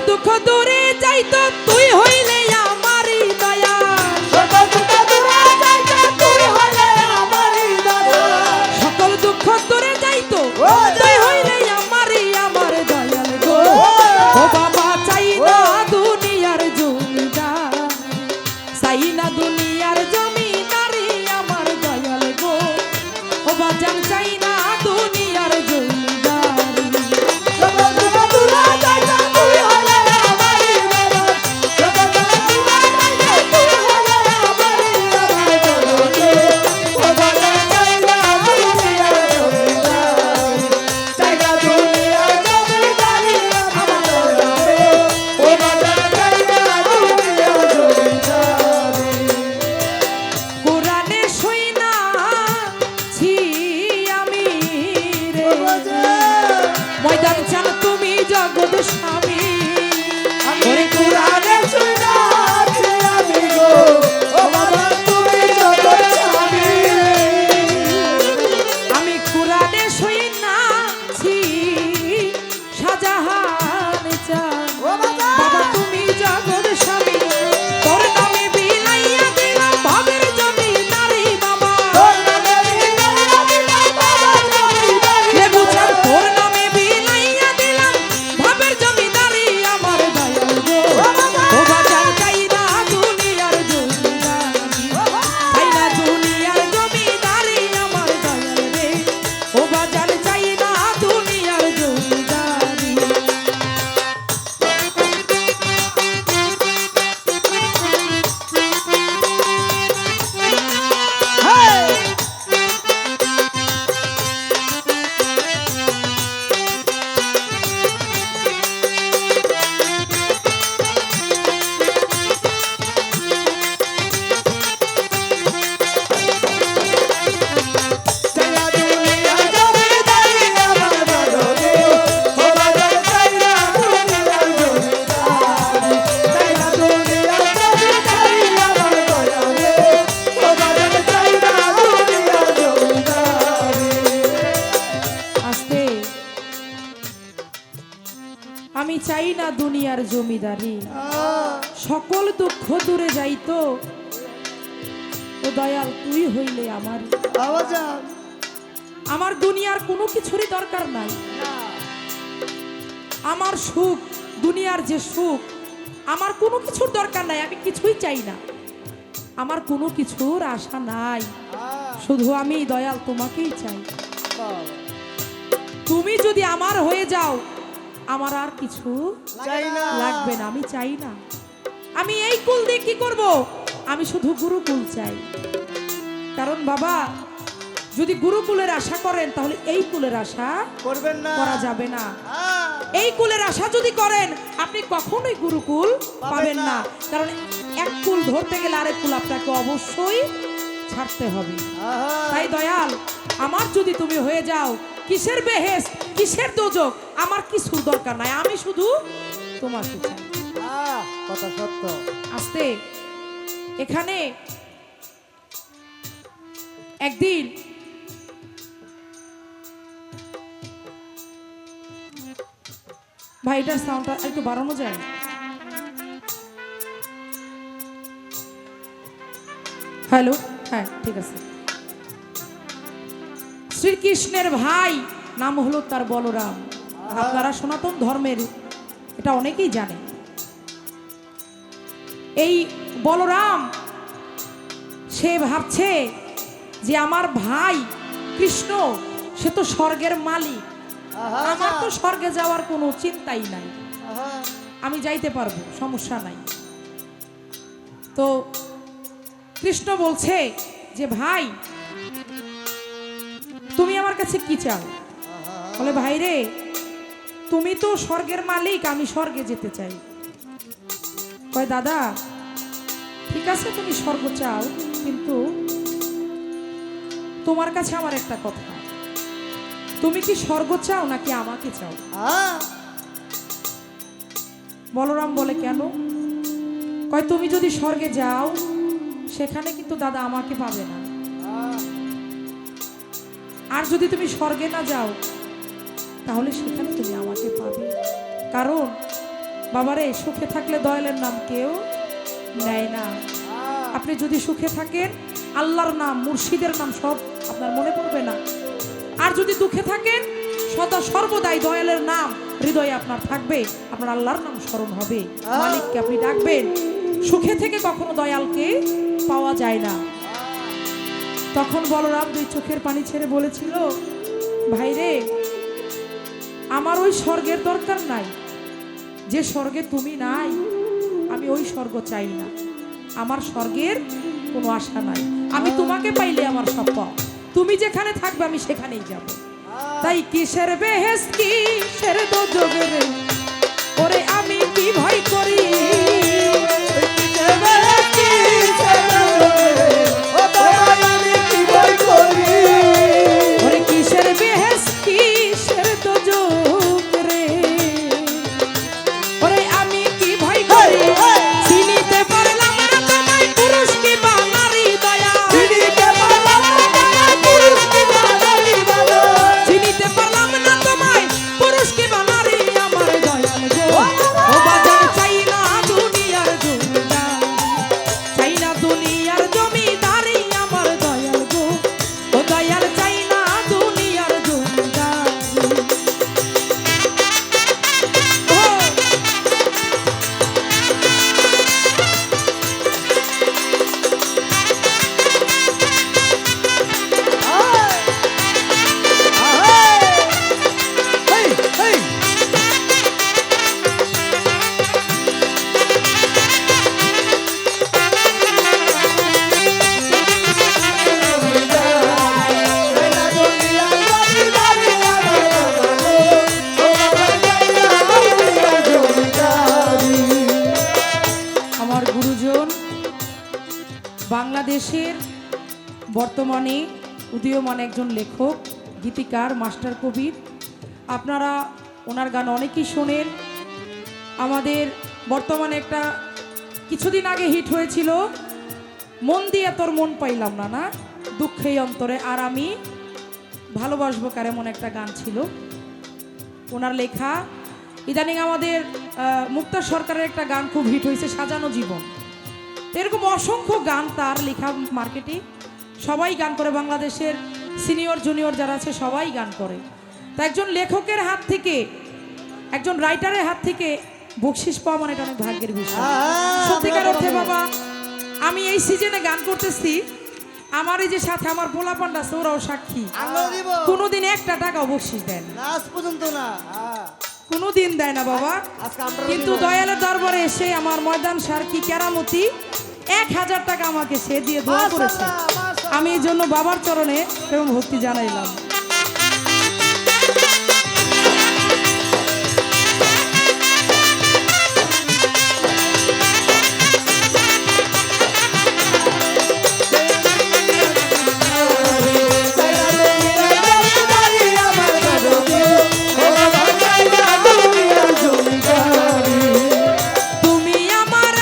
দুঃখ দূরে যাইতো তুই হইলে আমারই দয়া, সকল দুঃখ দূরে যাইতো তুই হইলে আমারই দয়া, সকল দুঃখ দূরে যাইতো ও তুই হইলে আমারই আমার দয়াল গো। ও বাবা চাই না দুনিয়ার জমিদার, চাই না দুনিয়ার জমিদারি আমার দয়াল গো। ও বাজান চাই না দুনিয়ার জমিদারি। সকল দুঃখ দূরে যাইতো তুই হইলে আমারই দয়া, সকল দুঃখ দূরে যাইতো তুই হইলে আমারই দয়া, ও বাবা চাই না দুনিয়ার জমিদারি, চাই না দুনিয়ার জমিদারি আমার দয়া, ও বাবা চাই না দুনিয়ার জমিদারি। কোরআনে শুইনাছি আমি রে, ময়দান চান তুমি জগৎ স্বামী। আমি কুরআনে শুনাছি আমি গো, ও বাবা তুমি জগৎ স্বামী। আমি কোরআনে শুইনাছি শাহজাহান চান, ও বাবা বাবা তুমি জগৎ স্বামী। তোর নামে বিলাইয়া দিলাম ভাবের জমিদারি বাবা, তোর নামে বিলাইয়া দিলাম বাবার জমিদারি, লেবু চান তোর নামে বিলাইয়া দিলাম ভাবের জমিদারি আমার দয়াল গো। ও বাবা ও বাজান চাই না দুনিয়ার জমিদারি, চাই না দুনিয়ার জমিদারি আমার দয়াল রে। ও বাজান চাই না দুনিয়ার জমিদারি। হেই চাইনা দুনিয়ার জমিদারি আমার দয়া, ও বাবা চাইনা দুনিয়ার জমিদারি, চাইনা দুনিয়ার জমিদারি আমার দয়া, ও বাবা চাইনা দুনিয়ার জমিদারি। আস্তে, আমি চাই না দুনিয়ার জমিদারি, সকল দুঃখ দূরে যাইতো ও দয়াল তুই হইলে আমার। আওয়াজান আমার দুনিয়ার কোনো কিছুরই দরকার নাই, আমার সুখ দুনিয়ার যে সুখ আমার কোনো কিছুর দরকার নাই, আমি কিছুই চাই না, আমার কোনো কিছুর আশা নাই, শুধু আমি দয়াল তোমাকেই চাই। তুমি যদি আমার হয়ে যাও আমার আর কিছু চাইনা লাগবে না, আমি চাই না। আমি এই কুল দিয়ে কি করব? আমি শুধু গুরুকুল চাই। কারণ বাবা যদি গুরুকুলের আশা করেন তাহলে এই কুলের আশা করবেন না করা যাবে না। এই কুলের আশা যদি করেন আপনি কখনোই গুরুকুল পাবেন না, কারণ এক কুল ধরতে গেলে আরেক কুল আপনাকে অবশ্যই ছাড়তে হবে। তাই দয়াল আমার যদি তুমি হয়ে যাও, কিসের বেহেশত কিসের দোজখ আমার কিছুর দরকার নাই, আমি শুধু তোমাকে চাই। কথা সত্য। আস্তে, এখানে একদিন ভাইটার সাউন্ডটা একটু বাড়ানো যায়? হ্যালো, হ্যাঁ ঠিক আছে। শ্রীকৃষ্ণের ভাই নাম হলো তার বলরাম। আপনারা সনাতন ধর্মের এটা অনেকেই জানে। এই বলরাম সে ভাবছে যে আমার ভাই কৃষ্ণ সে তো স্বর্গের মালিক, আমার তো স্বর্গে যাওয়ার কোনো চিন্তাই নাই, আমি যাইতে পারবো, সমস্যা নাই। তো কৃষ্ণ বলছে যে ভাই তুমি আমার কাছে কি চাও? বলে ভাই রে তুমি তো স্বর্গের মালিক, আমি স্বর্গে যেতে চাই। কয় দাদা ঠিক আছে তুমি স্বর্গ চাও, কিন্তু তোমার কাছে আমার একটা কথা, তুমি কি স্বর্গ চাও নাকি আমাকে চাও? বলরাম বলে কেন? কয় তুমি যদি স্বর্গে যাও সেখানে কিন্তু দাদা আমাকে পাবে না, আর যদি তুমি স্বর্গে না যাও তাহলে সেখানে তুমি আমাকে পাবে। কারণ বাবারে সুখে থাকলে দয়ালের নাম কেউ নেয় না। আপনি যদি সুখে থাকেন আল্লাহর নাম মুর্শিদের নাম সব আপনার মনে পড়বে না। আর যদি দুঃখে থাকেন সদা সর্বদাই দয়ালের নাম হৃদয়ে আপনার থাকবে, আপনার আল্লাহর নাম স্মরণ হবে, মালিককে আপনি ডাকবেন। সুখে থেকে কখনো দয়ালকে পাওয়া যায় না। তখন বলরাম দুই চোখের পানি ছেড়ে বলেছিল, ভাইরে আমার ওই স্বর্গের দরকার নাই, যে স্বর্গে তুমি নাই আমি ওই স্বর্গ চাই না, আমার স্বর্গের কোনো আশা নাই, আমি তোমাকে পাইলে আমার সব পাও, তুমি যেখানে থাকবে আমি সেখানেই যাব। তাই কিসের বেহেশ কিসের দোজখ রে, ওরে আমি কি ভয় করি, ওরে কিসের বেহেশ কিসের দোজখ রে, ওরে আমি কি ভয় করি, চিনিতে পারলাম না তোমায় পুরুষ কি বা নারী দয়া, চিনিতে পারলাম না তোমায় পুরুষ কি বা নারী আমার দয়াল গো, ও বাজার চাই না দুনিয়ার জমিদার, চাই না দুনিয়ার জমিদারি আমার দয়াল গো, ও দয়াল চাই না দুনিয়ার জমিদার। আমার গুরুজন বাংলাদেশের বর্তমানে উদীয়মান একজন লেখক, গীতিকার, মাস্টার কবি। আপনারা ওনার গান অনেকেই শোনেন। আমাদের বর্তমানে একটা কিছুদিন আগে হিট হয়েছিল, মন দিয়ে তোর মন পাইলাম না, না দুঃখেই অন্তরে আর আমি ভালোবাসবো কার, এমন একটা গান ছিল ওনার লেখা। ইদানিং আমাদের মুক্তা সরকারের একটা গান খুব হিট হয়েছে, সাজানো জীবন। এরকম অসংখ্য গান তার লেখা মার্কেটে, সবাই গান করে, বাংলাদেশের সিনিয়র জুনিয়র যারা আছে সবাই গান করে। তা একজন লেখকের হাত থেকে, একজন রাইটারের হাত থেকে বকশিস পাওয়া মানে এটা অনেক ভাগ্যের বিষয়। সত্যিকার অর্থে বাবা, আমি এই সিজনে গান করতেছি, আমার এই যে সাথে আমার পোলা পান্ডা আছে ওরাও সাক্ষী, কোনোদিন একটা টাকাও বকশিস দেন কোনোদিন দেয় না বাবা। কিন্তু দয়ালের দরবারে এসে আমার ময়দান সার্কি কেরামতি 1000 টাকা আমাকে সে দিয়ে দোয়া করেছে, আমি এই জন্য বাবার চরণে এবং ভক্তি জানাইলাম। তুমি আমার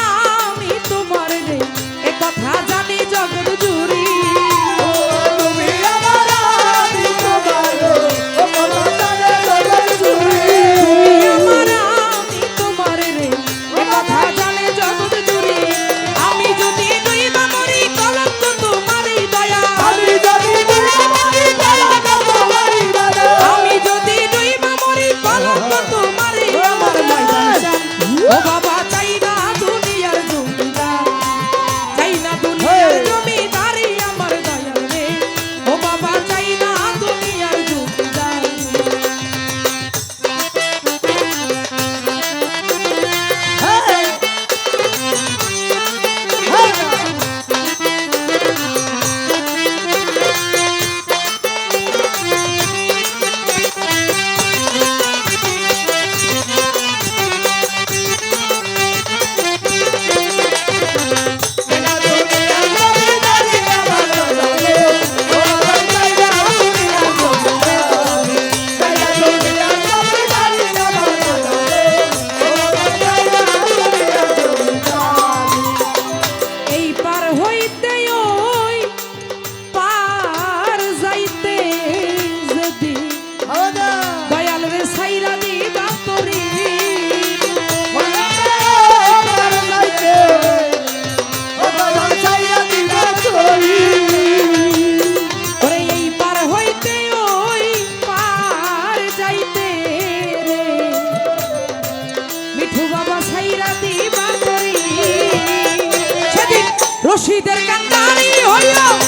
মুর্শিদের কান্দারি হইও